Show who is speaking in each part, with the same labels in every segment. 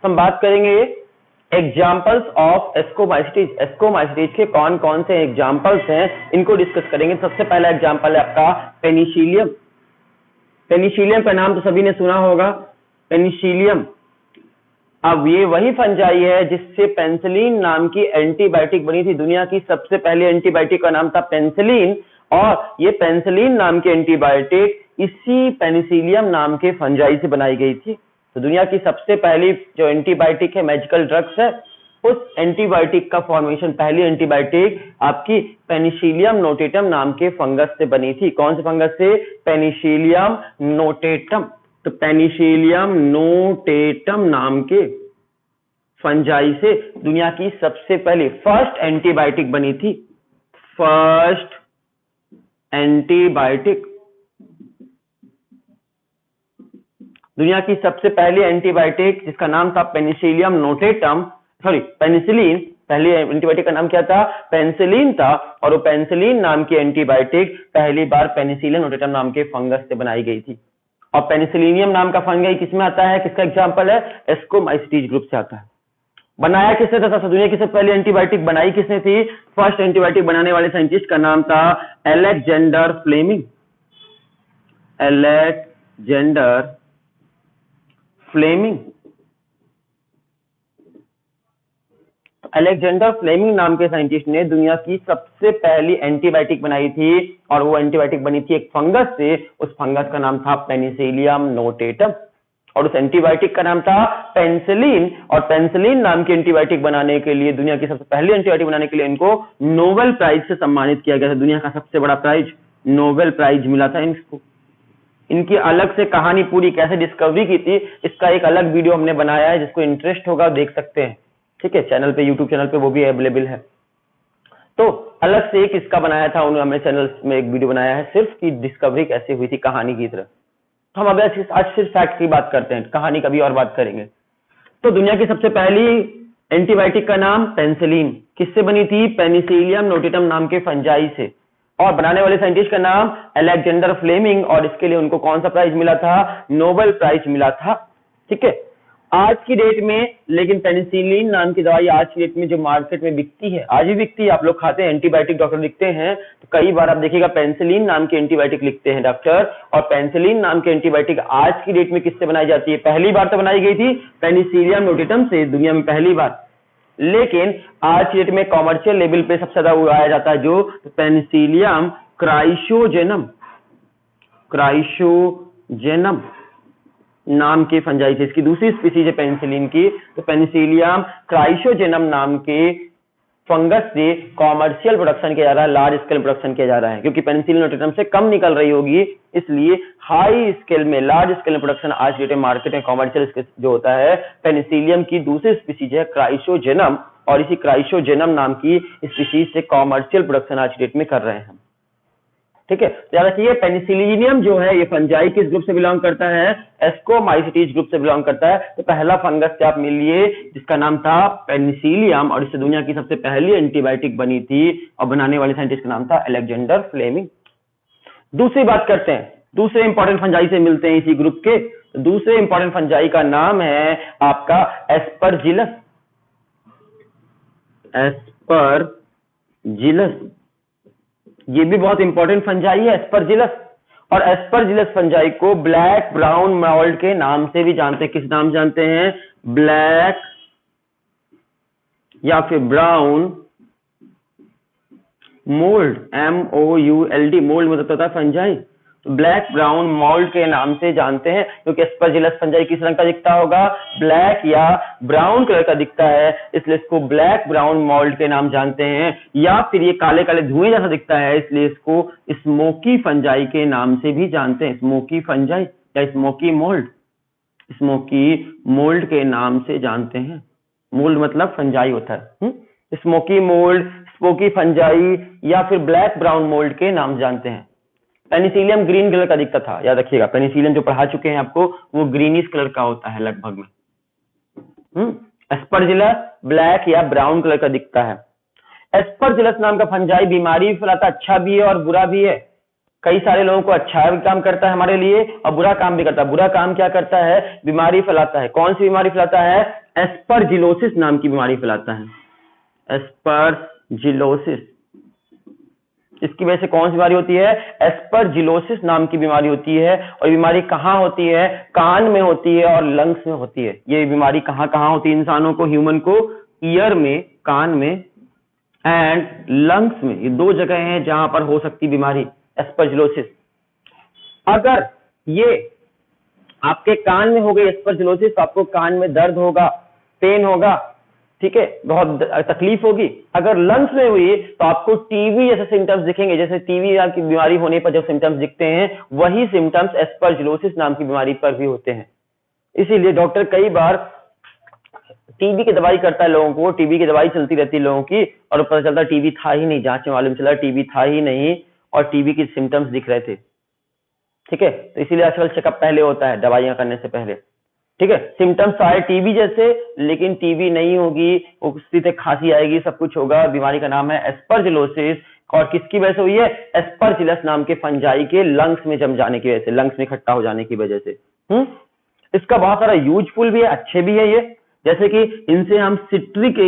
Speaker 1: तो हम बात करेंगे एग्जाम्पल्स ऑफ एस्कोमाइसिटीज। एस्कोमाइसिटीज के कौन कौन से एग्जाम्पल्स हैं इनको डिस्कस करेंगे। सबसे पहला एग्जाम्पल है आपका पेनिसिलियम। पेनिसिलियम का नाम तो सभी ने सुना होगा, पेनिसिलियम। अब ये वही फंजाई है जिससे पेनिसिलिन नाम की एंटीबायोटिक बनी थी। दुनिया की सबसे पहली एंटीबायोटिक का नाम था पेनिसिलिन, और ये पेनिसिलिन नाम की एंटीबायोटिक इसी पेनिसिलियम नाम के फंजाई से बनाई गई थी। तो दुनिया की सबसे पहली जो एंटीबायोटिक है, मैजिकल ड्रग्स है, उस एंटीबायोटिक का फॉर्मेशन, पहली एंटीबायोटिक आपकी पेनिसिलियम नोटेटम नाम के फंगस से बनी थी। कौन से फंगस से? Penicillium notatum. तो पेनिसिलियम नोटेटम नाम के फंजाई से दुनिया की सबसे पहली फर्स्ट एंटीबायोटिक बनी थी। फर्स्ट एंटीबायोटिक, दुनिया की सबसे पहली एंटीबायोटिक जिसका नाम था पेनिसिलियम नोटेटम, सॉरी पेनिसिलिन। पहली एंटीबायोटिक का नाम क्या था? पेनिसिलिन था। और वो पेनिसिलिन नाम की एंटीबायोटिक पहली बार पेनिसिलियम नोटेटम नाम के फंगस से बनाई गई थी। और पेनिसिलिनियम नाम का फंगाई किसमें आता है? किसका एग्जाम्पल है? एस्कोमाइसिटीज ग्रुप से आता है। बनाया किसने था? दुनिया की सबसे पहली एंटीबायोटिक बनाई किसने थी? फर्स्ट एंटीबायोटिक बनाने वाले साइंटिस्ट का नाम था Alexander Fleming. Alexander Fleming. Alexander Fleming नाम के साइंटिस्ट ने दुनिया की सबसे पहली एंटीबायोटिक बनाई थी, और वो एंटीबायोटिक बनी थी एक फंगस से। उस फंगस का नाम था पेनिसिलियम नोटेटम, और उस एंटीबायोटिक का नाम था पेनिसिलिन। और पेनिसिलिन नाम की एंटीबायोटिक बनाने के लिए, दुनिया की सबसे पहली एंटीबायोटिक बनाने के लिए इनको नोबेल प्राइज से सम्मानित किया गया था। दुनिया का सबसे बड़ा प्राइज, नोबेल प्राइज मिला था इनको। इनकी अलग से कहानी, पूरी कैसे डिस्कवरी की थी, इसका एक अलग वीडियो हमने बनाया है, जिसको इंटरेस्ट होगा देख सकते हैं। ठीक है, चैनल पे, यूट्यूब चैनल पे वो भी अवेलेबल है। तो अलग से एक इसका बनाया था उन्होंने, हमने चैनल में एक वीडियो बनाया है सिर्फ कि डिस्कवरी कैसे हुई थी कहानी की तरह। तो हम अब आज सिर्फ फैक्ट की बात करते हैं, कहानी कभी और बात करेंगे। तो दुनिया की सबसे पहली एंटीबायोटिक का नाम पेनिसिलिन किससे बनी थी? पेनिसिलियम नोटेटम नाम के फंजाई से। और बनाने वाले साइंटिस्ट का नाम अलेक्जेंडर फ्लेमिंग, और इसके लिए उनको कौन सा प्राइज मिला था? नोबेल प्राइज मिला था। ठीक है, आज की डेट में लेकिन पेनिसिलिन नाम की दवाई आज की डेट में जो मार्केट में बिकती है, आज भी बिकती है, आप लोग खाते हैं, एंटीबायोटिक डॉक्टर लिखते हैं तो कई बार आप देखिएगा पेनिसिलिन नाम की एंटीबायोटिक लिखते हैं डॉक्टर। और पेनिसिलिन नाम की एंटीबायोटिक आज की डेट में किससे बनाई जाती है? पहली बार तो बनाई गई थी पेनिसिलियम नोटेटम से, दुनिया में पहली बार। लेकिन आज की डेट में कॉमर्शियल लेवल पे सबसे ज्यादा उगाया जाता है जो पेनिसिलियम क्राइसोजेनम, क्राइसोजेनम नाम के फंजाई से। इसकी दूसरी स्पीसीज है पेनिसिलिन की, तो पेनिसिलियम क्राइसोजेनम नाम के फंगस से कॉमर्शियल प्रोडक्शन किया जा रहा है, लार्ज स्केल प्रोडक्शन किया जा रहा है, क्योंकि पेनिसिलिन नोटेटम से कम निकल रही होगी, इसलिए हाई स्केल में, लार्ज स्केल में प्रोडक्शन आज डेट में मार्केट में कॉमर्शियल जो होता है। पेनिसिलियम की दूसरी स्पीसीज है क्राइसोजेनम, और इसी क्राइसोजेनम नाम की स्पीसीज से कॉमर्शियल प्रोडक्शन आज डेट में कर रहे हैं। ठीक है, याद रखिए पेनिसिलिनियम जो है ये फंजाई किस ग्रुप से बिलोंग करता है? एस्कोमाइसिटीज ग्रुप से बिलोंग करता है। तो पहला फंगस से आप मिल लिए जिसका नाम था पेनिसिलियम, और इससे दुनिया की सबसे पहली एंटीबायोटिक बनी थी, और बनाने वाले साइंटिस्ट का नाम था अलेक्जेंडर फ्लेमिंग। दूसरी बात करते हैं, दूसरे इंपॉर्टेंट फंजाई से मिलते हैं इसी ग्रुप के। दूसरे इंपॉर्टेंट फंजाई का नाम है आपका एस्परजिलस। एस्परजिलस, ये भी बहुत इंपॉर्टेंट फंजाई है एस्परजिलस। और एस्परजिलस फंजाई को ब्लैक ब्राउन मोल्ड के नाम से भी जानते हैं। किस नाम जानते हैं? ब्लैक या फिर ब्राउन मोल्ड, MOULD, मोल्ड मतलब होता है फंजाई। ब्लैक ब्राउन मोल्ड के नाम से जानते हैं, क्योंकि एस्परजिलस फंजाई किस रंग का दिखता होगा? ब्लैक या ब्राउन कलर का दिखता है, इसलिए इसको ब्लैक ब्राउन मोल्ड के नाम जानते हैं। या फिर ये काले काले धुएं जैसा दिखता है, इसलिए इसको स्मोकी फंजाई के नाम से भी जानते हैं। स्मोकी फंजाई या स्मोकी मोल्ड, स्मोकी मोल्ड के नाम से जानते हैं। मोल्ड मतलब फंजाई होता है। स्मोकी मोल्ड, स्मोकी फंजाई या फिर ब्लैक ब्राउन मोल्ड के नाम जानते हैं। पेनिसिलियम ग्रीन कलर का दिखता था, याद रखिएगा, पेनिसिलियम जो पढ़ा चुके हैं आपको, वो ग्रीनिश कलर का होता है लगभग में। एस्परजिलस ब्लैक या ब्राउन कलर का दिखता है। एस्परजिलस नाम का फंजाई बीमारी भी फैलाता, अच्छा भी है और बुरा भी है। कई सारे लोगों को अच्छा भी काम करता है हमारे लिए और बुरा काम भी करता है। बुरा काम क्या करता है? बीमारी फैलाता है। कौन सी बीमारी फैलाता है? एस्परजिलोसिस नाम की बीमारी फैलाता है। एस्परजिलोसिस, इसकी वजह से कौन सी बीमारी होती है? एस्परजिलोसिस नाम की बीमारी होती है। और बीमारी कहाँ होती है? कान में होती है और लंग्स में होती है। ये बीमारी कहाँ कहाँ होती है इंसानों को, ह्यूमन को? ईयर में, कान में एंड लंग्स में। ये दो जगह हैं जहां पर हो सकती बीमारी एस्परजिलोसिस। अगर ये आपके कान में हो गई एस्परजिलोसिस तो आपको कान में दर्द होगा, पेन होगा, ठीक है, बहुत तकलीफ होगी। अगर लंग्स में हुई तो आपको टीबी जैसे सिम्टम्स दिखेंगे। जैसे टीबी की बीमारी होने पर जो सिम्टम्स दिखते हैं वही सिम्टम्स एस्परजिलोसिस नाम की बीमारी पर भी होते हैं। इसीलिए डॉक्टर कई बार टीबी की दवाई करता है लोगों को, टीबी की दवाई चलती रहती है लोगों की और पता चलता टीबी था ही नहीं, जांच में मालूम चला टीबी था ही नहीं और टीबी की सिम्टम्स दिख रहे थे। ठीक है, तो इसीलिए आजकल चेकअप पहले होता है दवाइयां करने से पहले। ठीक है, सिम्टम्स आए टीबी जैसे लेकिन टीबी नहीं होगी, सीधे खांसी आएगी, सब कुछ होगा। बीमारी का नाम है एस्परजिलोसिस और किसकी वजह से हुई है? एस्परजिलस नाम के फंजाई के लंग्स में जम जाने की वजह से, लंग्स में इकट्ठा हो जाने की वजह से। इसका बहुत सारा यूजफुल भी है, अच्छे भी है ये। जैसे कि इनसे हम सिट्रिक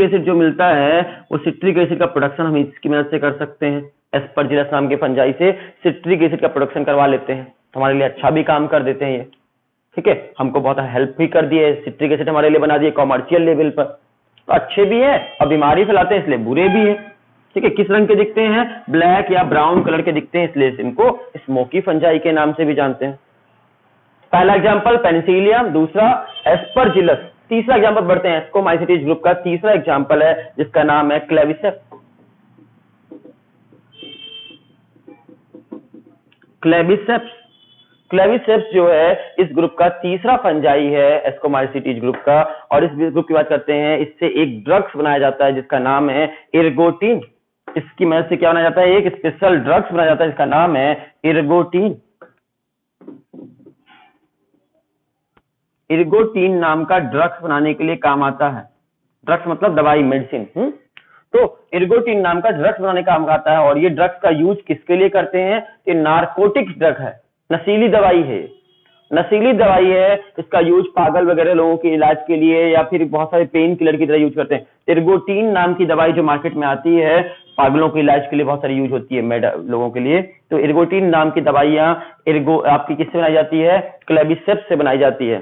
Speaker 1: एसिड जो मिलता है वो सिट्रिक एसिड का प्रोडक्शन हम इसकी मदद से कर सकते हैं। एस्परजिलस नाम के फंजाई से सिट्रिक एसिड का प्रोडक्शन करवा लेते हैं, हमारे लिए अच्छा भी काम कर देते हैं ये। ठीक है, हमको बहुत हेल्प भी कर दिए, सिट्रिक एसिड हमारे लिए बना दिए कॉमर्शियल लेवल पर। तो अच्छे भी है और बीमारी फैलाते हैं इसलिए बुरे भी है। ठीक है, किस रंग के दिखते हैं? ब्लैक या ब्राउन कलर के दिखते हैं, इसलिए इनको स्मोकी फंजाई के नाम से भी जानते हैं। पहला एग्जांपल पेनिसिलियम, दूसरा एस्परजिलस। तीसरा एग्जांपल बढ़ते हैं, एस्कोमाइसिटीज ग्रुप का तीसरा एग्जांपल है जिसका नाम है क्लेविसेप्स। क्लेविसेप्स जो है इस ग्रुप का तीसरा फंजाई है एस्कोमाइसिटीज ग्रुप का। और इस ग्रुप की बात करते हैं, इससे एक ड्रग्स बनाया जाता है जिसका नाम है इरगोटिन। इसकी मदद से क्या बनाया जाता है? एक स्पेशल ड्रग्स बनाया जाता है जिसका नाम है इरगोटिन। इरगोटिन नाम का ड्रग्स बनाने के लिए काम आता है। ड्रग्स मतलब दवाई, मेडिसिन। तो इरगोटिन नाम का ड्रग्स बनाने का काम आता है। और ये ड्रग्स का यूज किसके लिए करते हैं? ये नार्कोटिक्स ड्रग है, नशीली दवाई है। नशीली दवाई है, इसका यूज पागल वगैरह लोगों के इलाज के लिए या फिर बहुत सारे पेन किलर की तरह यूज करते हैं। इरगोटिन नाम की दवाई जो मार्केट में आती है पागलों के इलाज के लिए बहुत सारी यूज होती है लोगों के लिए। तो इरगोटिन नाम की दवाइयां आपकी किससे बनाई जाती है? क्लेविसेप्स से बनाई जाती है।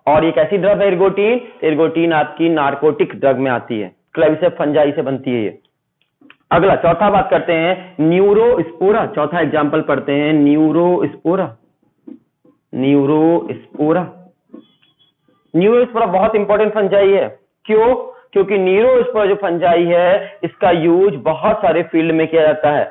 Speaker 1: और ये कैसी ड्रग है इरगोटिन? इरगोटिन आपकी नार्कोटिक ड्रग में आती है, क्लेविसेप्स फंजाई से बनती है ये। अगला चौथा बात करते हैं न्यूरोस्पोरा। चौथा एग्जांपल पढ़ते हैं न्यूरोस्पोरा। न्यूरोस्पोरा बहुत इंपॉर्टेंट फंजाई है। क्यों? क्योंकि न्यूरोस्पोरा जो फंजाई है इसका यूज बहुत सारे फील्ड में किया जाता है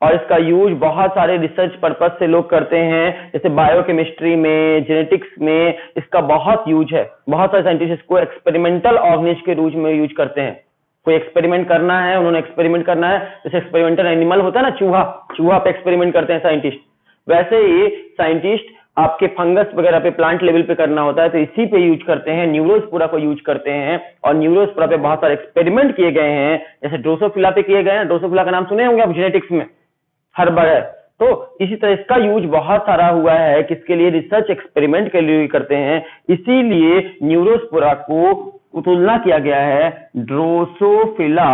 Speaker 1: और इसका यूज बहुत सारे रिसर्च पर्पस से लोग करते हैं, जैसे बायोकेमिस्ट्री में, जेनेटिक्स में इसका बहुत यूज है। बहुत सारे साइंटिस्ट इसको एक्सपेरिमेंटल ऑर्गेनिज्म के रूप में यूज करते हैं। कोई एक्सपेरिमेंट करना है, उन्होंने एक्सपेरिमेंट करना है, जैसे एक्सपेरिमेंटल एनिमल होता है ना, चूहा पे एक्सपेरिमेंट करते हैं साइंटिस्ट, वैसे ही साइंटिस्ट आपके फंगस वगैरह पे, प्लांट लेवल पे करना होता है तो इसी पे यूज करते हैं, न्यूरोस्पोरा को यूज करते हैं। और न्यूरोस्पोरा पे बहुत सारे एक्सपेरिमेंट किए गए हैं, जैसे ड्रोसोफिला पे किए गए हैं। ड्रोसोफिला का नाम सुने होंगे आप जेनेटिक्स में, हर बार। तो इसी तरह इसका यूज बहुत सारा हुआ है, किसके लिए? रिसर्च एक्सपेरिमेंट के लिए करते हैं। इसीलिए न्यूरोस्पोरा को तुलना किया गया है ड्रोसोफिला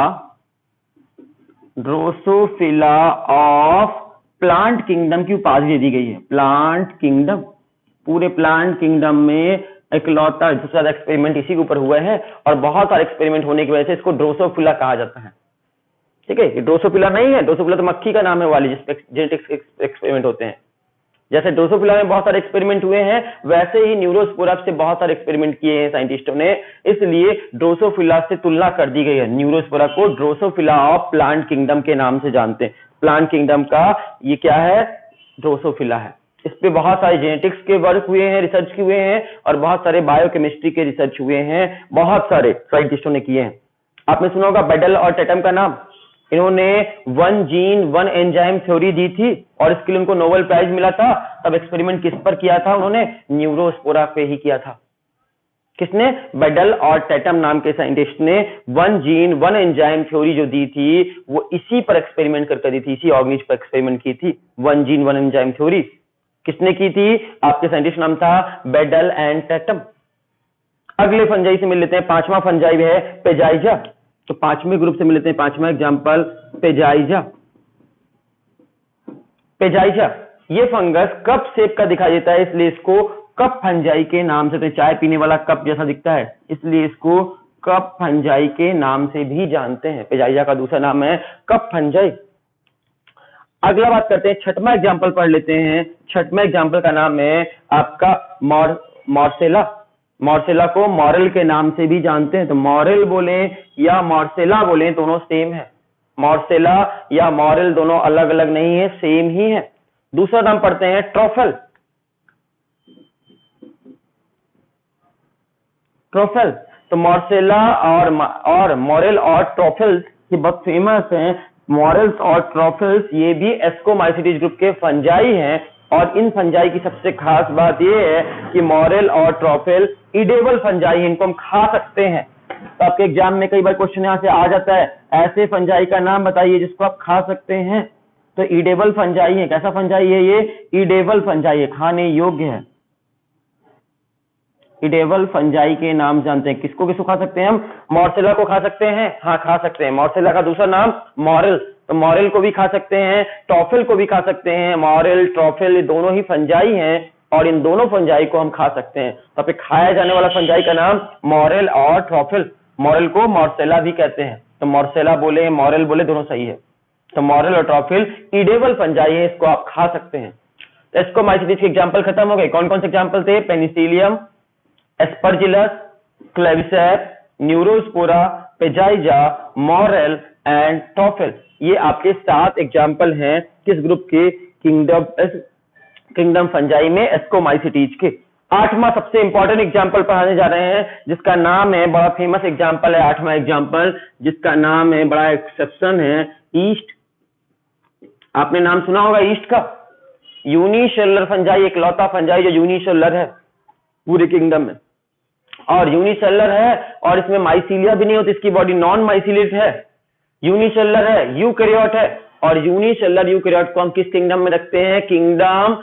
Speaker 1: ऑफ प्लांट किंगडम की उपाधि दे दी गई है। प्लांट किंगडम, पूरे प्लांट किंगडम में इकलौता सबसे ज्यादा एक्सपेरिमेंट इसी के ऊपर हुए हैं और बहुत सारे एक्सपेरिमेंट होने की वजह से इसको ड्रोसोफिला कहा जाता है। ठीक है, ये ड्रोसोफिला नहीं है, ड्रोसोफिला तो मक्खी का नाम है वाली जिसपे जेनेटिक्स एक्सपेरिमेंट होते हैं। जैसे ड्रोसोफिला में बहुत सारे एक्सपेरिमेंट हुए हैं वैसे ही न्यूरोस्पोरा से बहुत सारे एक्सपेरिमेंट किए हैं साइंटिस्टों ने, इसलिए ड्रोसोफिला से तुलना कर दी गई है। न्यूरोस्पोरा को ड्रोसोफिला ऑफ प्लांट किंगडम के नाम से जानते हैं। प्लांट किंगडम का ये क्या है? ड्रोसोफिला है। इस पे बहुत सारे जेनेटिक्स के वर्क हुए हैं, रिसर्च हुए हैं और बहुत सारे बायोकेमिस्ट्री के रिसर्च हुए हैं, बहुत सारे साइंटिस्टों ने किए हैं। आपने सुना होगा बेडल और टेटम का नाम। इन्होंने 1 जीन 1 एंजाइम थ्योरी दी थी और इसके लिए उनको नोबेल प्राइज मिला था। तब एक्सपेरिमेंट किस पर किया था उन्होंने? न्यूरोस्पोरा पे ही किया था। किसने? बेडल और टैटम नाम के साइंटिस्ट ने one gene one enzyme theory जो दी थी वो इसी पर एक्सपेरिमेंट करके दी थी, इसी ऑर्गेनिज पर एक्सपेरिमेंट की थी। One gene one enzyme theory किसने की थी? आपके साइंटिस्ट नाम था बेडल एंड टैटम। अगले फंजाई से मिल लेते हैं, पांचवा फंजाई है पेजाइजा। तो पांचवें ग्रुप से मिल लेते हैं, पांचवा एग्जांपल पेजाइजा। पेजाइजा ये फंगस कप शेप का दिखाई देता है, इसलिए इसको कप फंजाई के नाम से, तो चाय पीने वाला कप जैसा दिखता है इसलिए इसको कप फंजाई के नाम से भी जानते हैं। पेजाइजा का दूसरा नाम है कप फंजाई। अगला बात करते हैं, छठवां एग्जांपल पढ़ लेते हैं। छठवां एग्जांपल का नाम है आपका मॉर्सेला। मॉर्सेला को मॉरल के नाम से भी जानते हैं, तो मॉरल बोले या मॉर्सेला बोले दोनों सेम है। मॉर्सेला या मॉरल दोनों अलग अलग नहीं है, सेम ही है। दूसरा नाम पढ़ते हैं ट्रॉफल। ट्रॉफल तो मॉर्सेला और मॉरल और ट्रॉफल्स ये बहुत फेमस हैं। मॉरल्स और ट्रॉफल्स ये भी एस्कोमाइसिटीज ग्रुप के फंजाई हैं, और इन फंजाई की सबसे खास बात ये है कि मॉरल और ट्रॉफल ईडेबल फंजाई है, इनको हम खा सकते हैं। तो आपके एग्जाम में कई बार क्वेश्चन यहाँ से आ जाता है, ऐसे फंजाई का नाम बताइए जिसको आप खा सकते हैं। तो ईडेबल फंजाई है। कैसा फंजाई है ये? ईडेबल फंजाई है, खाने योग्य है। ईडेबल फंजाई के नाम जानते हैं। किसको किसको खा सकते हैं हम? मॉर्सेला को खा सकते हैं, हाँ खा सकते हैं। मॉर्सेला का दूसरा नाम मॉरल, तो मॉरल को भी खा सकते हैं, ट्रॉफल को भी खा सकते हैं। मॉरल ट्रॉफल ये दोनों ही फंजाई हैं और इन दोनों फंजाई को हम खा सकते हैं। तो पे खाया जाने वाला फंजाई का नाम मॉरल और ट्रॉफल। मॉरल को मॉर्सेला भी कहते हैं, तो मॉर्सेला बोले मॉरल बोले दोनों सही है। तो मॉरल और ट्रॉफल ईडेबल फंजाई है, इसको आप खा सकते हैं। तो एस्कोमाइसिटीज के एग्जाम्पल खत्म हो गए। कौन कौन से एग्जाम्पल थे? Penicillium, Aspergillus, Claviceps, Neurospora, Peziza, morel and truffle. ये आपके 7 एग्जाम्पल हैं किस ग्रुप के? किंगडम फंजाई में एस्कोमाइसिटीज के। 8वां सबसे इंपॉर्टेंट एग्जाम्पल पढ़ाने जा रहे हैं जिसका नाम है, बड़ा फेमस एग्जाम्पल है 8वां एग्जाम्पल जिसका नाम है, बड़ा एक्सेप्शन है, ईस्ट। आपने नाम सुना होगा ईस्ट का। यूनिसेलुलर फंजाई, इकलौता फंजाई जो यूनिसेलुलर है पूरे किंगडम में, और यूनिसेलुलर है और इसमें माइसीलिया भी नहीं होती, इसकी बॉडी नॉन माइसीलिएट है, यूनिसेलुलर है, यूकैरियोट है। और यूनिसेलुलर यूकैरियोट को हम किस किंगडम में रखते हैं? किंगडम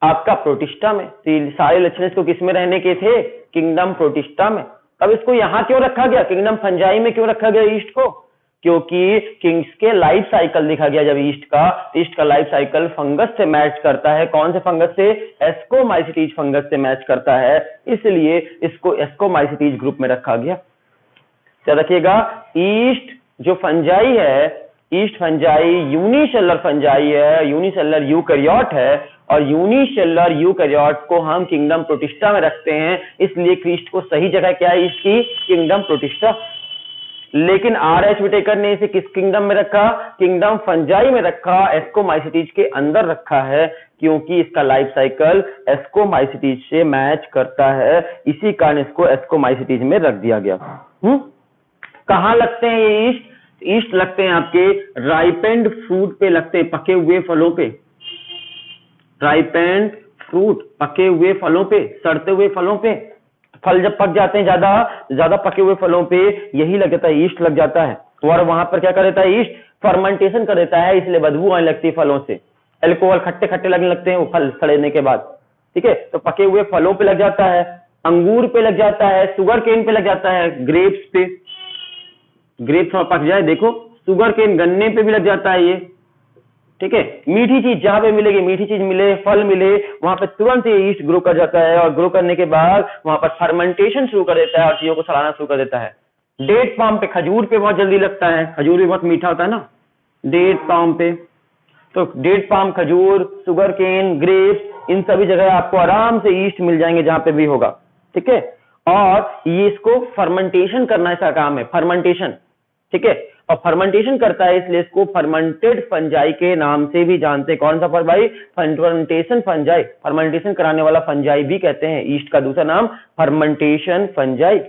Speaker 1: आपका प्रोटिस्टा में। तो सारे लक्षण इसको किस में रहने के थे? किंगडम प्रोटिस्टा में। अब इसको यहां क्यों रखा गया? किंगडम फंजाई में क्यों रखा गया ईस्ट को? क्योंकि किंग्स के लाइफ साइकिल देखा गया जब ईस्ट का लाइफ साइकिल फंगस से मैच करता है। कौन से फंगस से? एस्कोमाइसिटीज फंगस से मैच करता है, इसलिए इसको एस्कोमाइसिटीज ग्रुप में रखा गया। याद रखिएगा, ईस्ट जो फंजाई है, ईस्ट फंजाई यूनिसेलुलर फंजाई है, यूनिसेलुलर यूकैरियोट है, और यूनिसेलुलर यूकैरियोट को हम किंगडम प्रोटिस्टा में रखते हैं, इसलिए ईस्ट को सही जगह क्या है ईस्ट की? Kingdom protista. लेकिन आर.एच. विटेकर ने इसे किस किंगडम में रखा? किंगडम फंजाई में रखा, एस्कोमाइसिटीज के अंदर रखा है, क्योंकि इसका लाइफ साइकिल एस्कोमाइसिटीज से मैच करता है, इसी कारण इसको एस्कोमाइसिटीज में रख दिया गया। कहां लगते हैं ये ईस्ट? ईस्ट लगते हैं आपके राइपेंड फ्रूट पे लगते हैं, पके हुए फलों पे। राइपेंड फ्रूट, पके हुए फलों पे, सड़ते हुए फलों पे। फल जब पक जाते हैं ज्यादा पके हुए फलों पे यही लग जाता है, ईस्ट लग जाता है। और वहां पर क्या कर देता है ईस्ट? फर्मेंटेशन कर देता है, इसलिए बदबू आने लगती है फलों से, अल्कोहल खट्टे खट्टे लगने लगते हैं वो फल सड़ने के बाद। ठीक है, तो पके हुए फलों पे लग जाता है, अंगूर पे लग जाता है, शुगर केन पे लग जाता है, ग्रेप्स पे। ग्रेप्स पक जाए देखो, शुगर केन गन्ने पे भी लग जाता है ये। ठीक है, मीठी चीज जहां पे मिलेगी, मीठी चीज मिले, फल मिले, वहां पे तुरंत ये ईस्ट ग्रो कर जाता है, और ग्रो करने के बाद वहां पर फर्मेंटेशन शुरू कर देता है और चीजों को सड़ाना शुरू कर देता है। डेट पाम पे, खजूर पे बहुत जल्दी लगता है, खजूर भी बहुत मीठा होता है ना डेट पाम पे। तो डेट पाम, खजूर, शुगर केन, ग्रेप्स, इन सभी जगह आपको आराम से ईस्ट मिल जाएंगे जहां पे भी होगा। ठीक है, और ये इसको फर्मेंटेशन करना इसका काम है, फर्मेंटेशन। ठीक है, और फर्मेंटेशन करता है, इसलिए इसको फर्मेंटेड फंजाई के नाम से भी जानते हैं। कौन सा फंजाई? फर्मेंटेशन फंजाई, फर्मेंटेशन कराने वाला फंजाई भी कहते हैं। ईस्ट का दूसरा नाम फर्मेंटेशन फंजाई।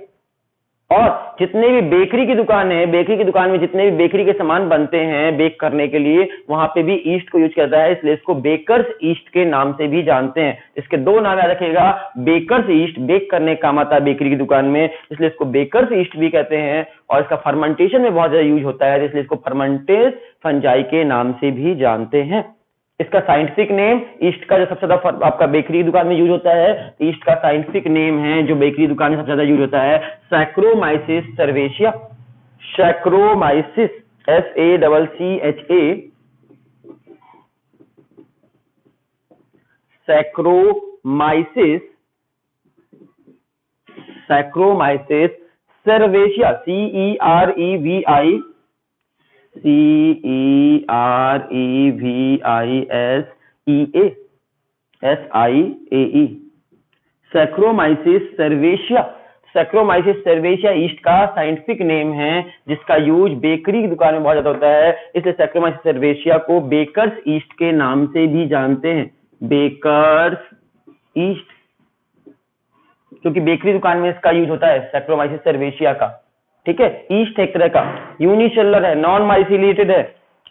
Speaker 1: और जितने भी बेकरी की दुकान है, बेकरी की दुकान में जितने भी बेकरी के सामान बनते हैं बेक करने के लिए, वहां पे भी ईस्ट को यूज करता है, इसलिए इसको बेकर्स ईस्ट के नाम से भी जानते हैं। इसके दो नाम याद रखिएगा, बेकर्स ईस्ट, बेक करने का काम आता है बेकरी की दुकान में, इसलिए इसको बेकर्स ईस्ट भी कहते हैं। और इसका फर्मेंटेशन में बहुत ज्यादा यूज होता है, इसलिए इसको फर्मेंटेज फंजाई के नाम से भी जानते हैं। इसका साइंटिफिक नेम, ईस्ट का जो सबसे ज्यादा आपका बेकरी दुकान में यूज होता है, ईस्ट का साइंटिफिक नेम है जो बेकरी दुकान में सबसे ज्यादा यूज होता है, Saccharomyces cerevisiae. Saccharomyces, SACCHA, Saccharomyces, Saccharomyces cerevisiae, CEREVISEA, Saccharomyces cerevisiae. Saccharomyces cerevisiae yeast का साइंटिफिक नेम है जिसका यूज बेकरी की दुकान में बहुत ज्यादा होता है, इसलिए सैक्रोमाइसिस सर्वेशिया को बेकर्स ईस्ट के नाम से भी जानते हैं। बेकर्स ईस्ट, क्योंकि बेकरी दुकान में इसका यूज होता है सैक्रोमाइसिस सर्वेशिया का। ठीक है, ईस्ट एक तरह का यूनिसेलुलर है, नॉन माइसिलेटेड है।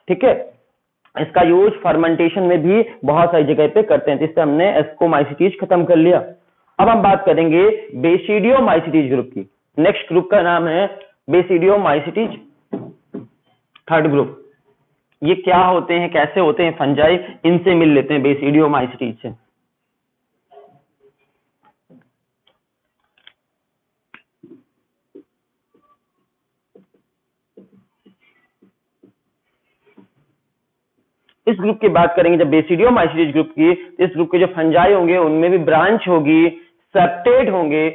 Speaker 1: ठीक है, इसका यूज फर्मेंटेशन में भी बहुत सारी जगह पे करते हैं, जिससे हमने एस्कोमाइसिटीज खत्म कर लिया। अब हम बात करेंगे बेसिडियोमाइसिटीज ग्रुप की। नेक्स्ट ग्रुप का नाम है बेसिडियोमाइसिटीज, थर्ड ग्रुप। ये क्या होते हैं, कैसे होते हैं फंजाई, इनसे मिल लेते हैं बेसिडियोमाइसिटीज से। इस ग्रुप की बात करेंगे जब बेसिडियोमाइसिटीज ग्रुप की, इस ग्रुप के जो फंजाई होंगे उनमें भी ब्रांच होगी, सेप्टेट होंगे।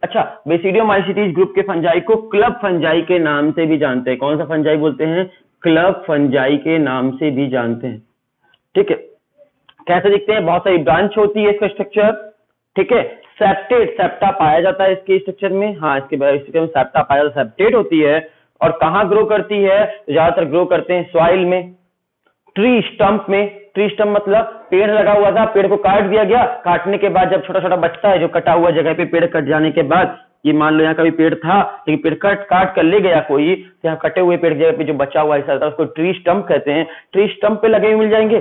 Speaker 1: अच्छा, बेसिडियोमाइसिटीज ग्रुप के फंजाई को क्लब फंजाई के नाम से भी जानते हैं। कौन सा फंजाई बोलते हैं? क्लब फंजाई के नाम से भी जानते हैं। ठीक है, कैसे दिखते हैं? बहुत सारी ब्रांच होती है इसका स्ट्रक्चर। ठीक है, सेप्टेट, सेप्टा पाया जाता है इसके स्ट्रक्चर में। हाँ, इसके स्ट्रक्चर में सेप्टा पाया जाता है, सेप्टेट होती है। और कहाँ ग्रो करती है? ज्यादातर ग्रो करते हैं सॉइल में, ट्री स्टंप में। ट्री स्टंप मतलब पेड़ लगा हुआ था, पेड़ को काट दिया गया, काटने के बाद जब छोटा छोटा बचता है, जो कटा हुआ जगह पे पेड़ कट जाने के बाद, ये मान लो यहाँ कभी पेड़ था लेकिन पेड़ काट कर ले गया कोई, तो यहाँ कटे हुए पेड़ जगह पे जो बचा हुआ हिस्सा था उसको ट्री स्टंप कहते हैं। ट्री स्टंप पे लगे हुए मिल जाएंगे,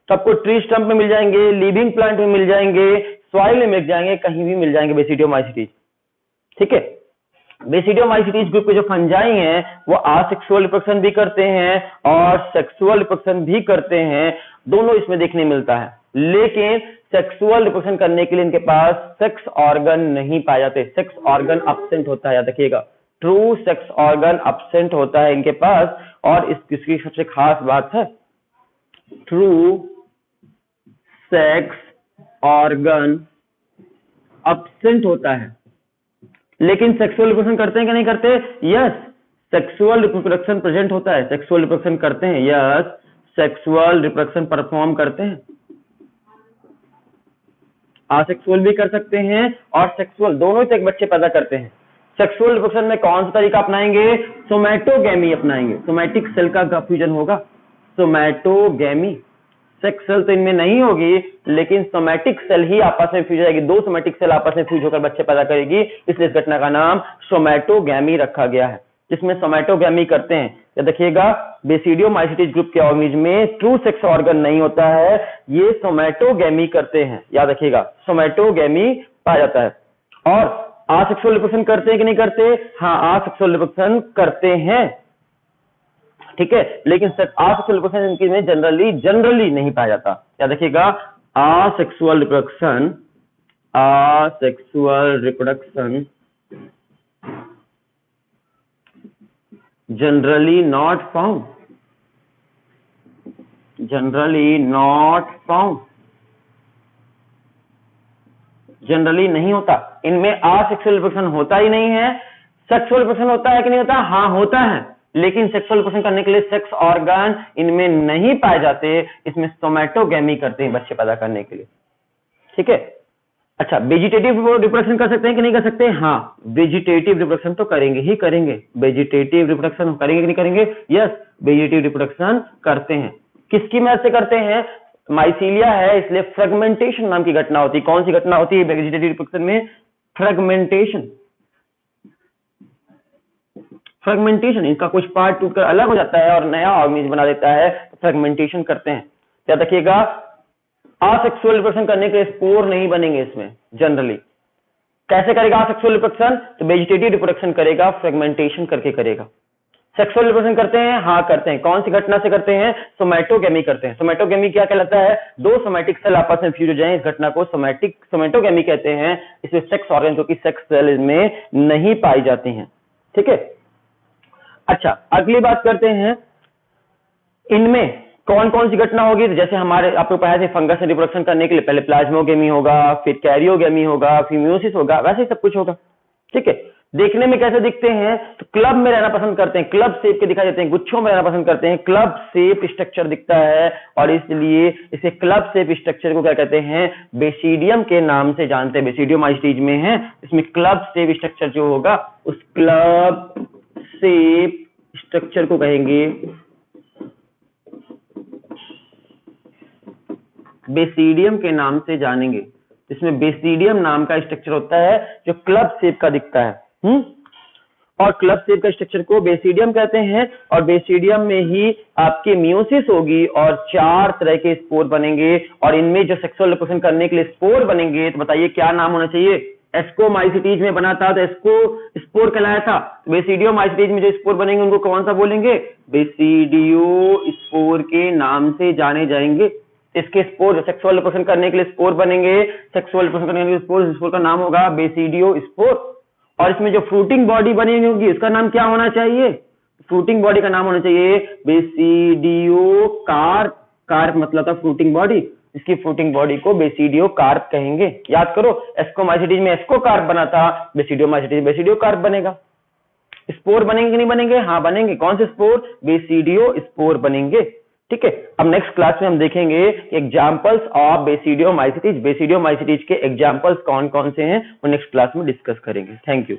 Speaker 1: सबको ट्री स्टंप में मिल जाएंगे, लिविंग प्लांट में मिल जाएंगे, सॉइल में मिल जाएंगे, कहीं भी मिल जाएंगे बेसिडियोमाइसिटीज। ठीक है, बेसिडियोमाइसिटीज ग्रुप के जो फंजाई हैं वो आसेक्सुअल रिप्रोडक्शन भी करते हैं और सेक्सुअल रिप्रोडक्शन भी करते हैं, दोनों इसमें देखने मिलता है। लेकिन सेक्सुअल रिप्रोडक्शन करने के लिए इनके पास सेक्स ऑर्गन नहीं पाए जाते, सेक्स ऑर्गन अब्सेंट होता है, याद रखिएगा, ट्रू सेक्स ऑर्गन अब्सेंट होता है इनके पास। और इसकी सबसे खास बात है, ट्रू सेक्स ऑर्गन अब्सेंट होता है। लेकिन सेक्सुअल रिप्रोडक्शन करते हैं कि नहीं करते? यस, सेक्सुअल रिप्रोडक्शन प्रेजेंट होता है, सेक्सुअल रिप्रोडक्शन करते हैं। यस, सेक्सुअल रिप्रोडक्शन परफॉर्म करते हैं। आसेक्सुअल भी कर सकते हैं और सेक्सुअल, दोनों से एक बच्चे पैदा करते हैं। सेक्सुअल रिप्रोडक्शन में कौन सा तरीका अपनाएंगे? सोमैटोगैमी अपनाएंगे, सोमैटिक सेल का फ्यूजन होगा, सोमैटोगैमी। सेक्स सेल तो इनमें नहीं होगी, लेकिन सोमैटिक सेल ही आपस में फ्यूज जाएगी, दो सोमैटिक सेल आपस में फ्यूज होकर बच्चे पैदा करेगी, इसलिए इस घटना का नाम सोमैटोगैमी रखा गया है। जिसमें सोमैटोगैमी करते हैं, याद रखिएगा, बेसिडियोमाइसिटीज ग्रुप के ऑर्गेनिज्म में ट्रू सेक्स ऑर्गन नहीं होता है, ये सोमैटोगैमी करते हैं, याद रखिएगा, सोमैटोगैमी पाया जाता है। और आसेक्सुअल रिप्रोडक्शन करते हैं कि नहीं करते? हाँ, आसेक्सुअल रिप्रोडक्शन करते हैं। ठीक है, लेकिन आसेक्सुअल रिप्रोडक्शन इनके में जनरली नहीं पाया जाता, याद रखिएगा, asexual reproduction generally not found, generally नहीं होता। इनमें आसेक्सुअल रिप्रोडक्शन होता ही नहीं है। सेक्सुअल रिप्रोडक्शन होता है कि नहीं होता? हाँ, होता है, लेकिन सेक्सुअल रिप्रोडक्शन करने के लिए सेक्स ऑर्गन इनमें नहीं पाए जाते, इसमें सोमैटोगैमी करते हैं बच्चे पैदा करने के लिए। ठीक है, अच्छा, वेजिटेटिव रिप्रोडक्शन कर सकते हैं कि नहीं कर सकते? हाँ, वेजिटेटिव रिप्रोडक्शन तो करेंगे ही करेंगे, वेजिटेटिव रिप्रोडक्शन करेंगे कि नहीं करेंगे? यस, वेजिटेटिव रिप्रोडक्शन करते हैं। किसकी मदद से करते हैं? माइसीलिया है, इसलिए फ्रेगमेंटेशन नाम की घटना होती है। कौन सी घटना होती है वेजिटेटिव रिप्रोडक्शन में? फ्रेगमेंटेशन। फ्रेगमेंटेशन, इनका कुछ पार्ट टूटकर अलग हो जाता है और नया ऑर्गेनिज्म बना देता है, तो फ्रेगमेंटेशन करते हैं। याद रखिएगा, असेक्सुअल रिप्रोडक्शन करने के स्पोर नहीं बनेंगे इसमें जनरली। कैसे करेगा असेक्सुअल रिप्रोडक्शन? तो वेजिटेटिव रिप्रोडक्शन करेगा, फ्रेगमेंटेशन करके करेगा। सेक्सुअल रिप्रोडक्शन करते हैं, हाँ करते हैं। कौन सी घटना से करते हैं? सोमैटोगेमी करते हैं। सोमैटोगेमी क्या कहलाता है? दो सोमैटिक सेल आपस में फ्यूज हो जाएं, इस घटना को सोमैटोगेमी कहते हैं। इसमें सेक्स ऑर्गन जो कि सेक्स सेल में नहीं पाई जाती हैं। ठीक है, अच्छा अगली बात करते हैं, इनमें कौन कौन सी घटना होगी? तो जैसे हमारे आपको पता है फंगस में रिप्रोडक्शन करने के लिए पहले प्लाज्मोगेमी होगा, फिर कैरियोगेमी होगा, फिर म्यूसिस होगा, वैसे ही सब कुछ होगा। ठीक है, देखने में कैसे दिखते हैं? तो क्लब में रहना पसंद करते हैं, क्लब शेप के दिखाई देते हैं, गुच्छों में रहना पसंद करते हैं, क्लब शेप स्ट्रक्चर दिखता है और इसलिए इसे क्लब शेप स्ट्रक्चर को क्या कहते हैं? बेसिडियम के नाम से जानते हैं। बेसिडियम स्टेज में है, इसमें क्लब शेप स्ट्रक्चर जो होगा उस क्लब शेप स्ट्रक्चर को कहेंगे बेसिडियम के नाम से जानेंगे। इसमें बेसिडियम नाम का स्ट्रक्चर होता है जो क्लब शेप का दिखता है। और क्लब शेप का स्ट्रक्चर को बेसिडियम कहते हैं और बेसिडियम में ही आपकी म्यूसिस होगी और 4 तरह के स्पोर बनेंगे और इनमें जो सेक्सुअल रिप्रोडक्शन करने के लिए स्पोर बनेंगे, तो बताइए क्या नाम होना चाहिए? एस्कोमाइसिटीज में बना था तो एस्को स्पोर कहलाया था। बेसिडियोमाइसिटीज में जो स्पोर बनेंगे उनको कौन सा बोलेंगे? बेसिडियो स्पोर के नाम से जाने जाएंगे। इसके स्पोर सेक्सुअल रिप्रोडक्शन करने के लिए स्पोर बनेंगे, सेक्सुअल रिप्रोडक्शन करने के लिए स्पोर का नाम होगा बेसिडियो स्पोर। और इसमें जो फ्रूटिंग बॉडी बनी होगी उसका नाम क्या होना चाहिए? फ्रूटिंग बॉडी का नाम होना चाहिए बेसिडियो कार्प। कार्प मतलब था फ्रूटिंग बॉडी, इसकी फ्रूटिंग बॉडी को बेसिडियो कार्प कहेंगे। याद करो, एस्कोमाइसिटीज में एस्को कार्प बना था, बेसिडियोमाइसिटीज बेसिडियो कार्प बनेगा। स्पोर बनेंगे कि नहीं बनेंगे? हाँ बनेंगे। कौन से स्पोर? बेसिडियो स्पोर बनेंगे। ठीक है, अब नेक्स्ट क्लास में हम देखेंगे एग्जांपल्स ऑफ बेसिडियोमाइसिटीज। बेसिडियोमाइसिटीज के एग्जांपल्स कौन कौन से हैं वो नेक्स्ट क्लास में डिस्कस करेंगे। Thank you.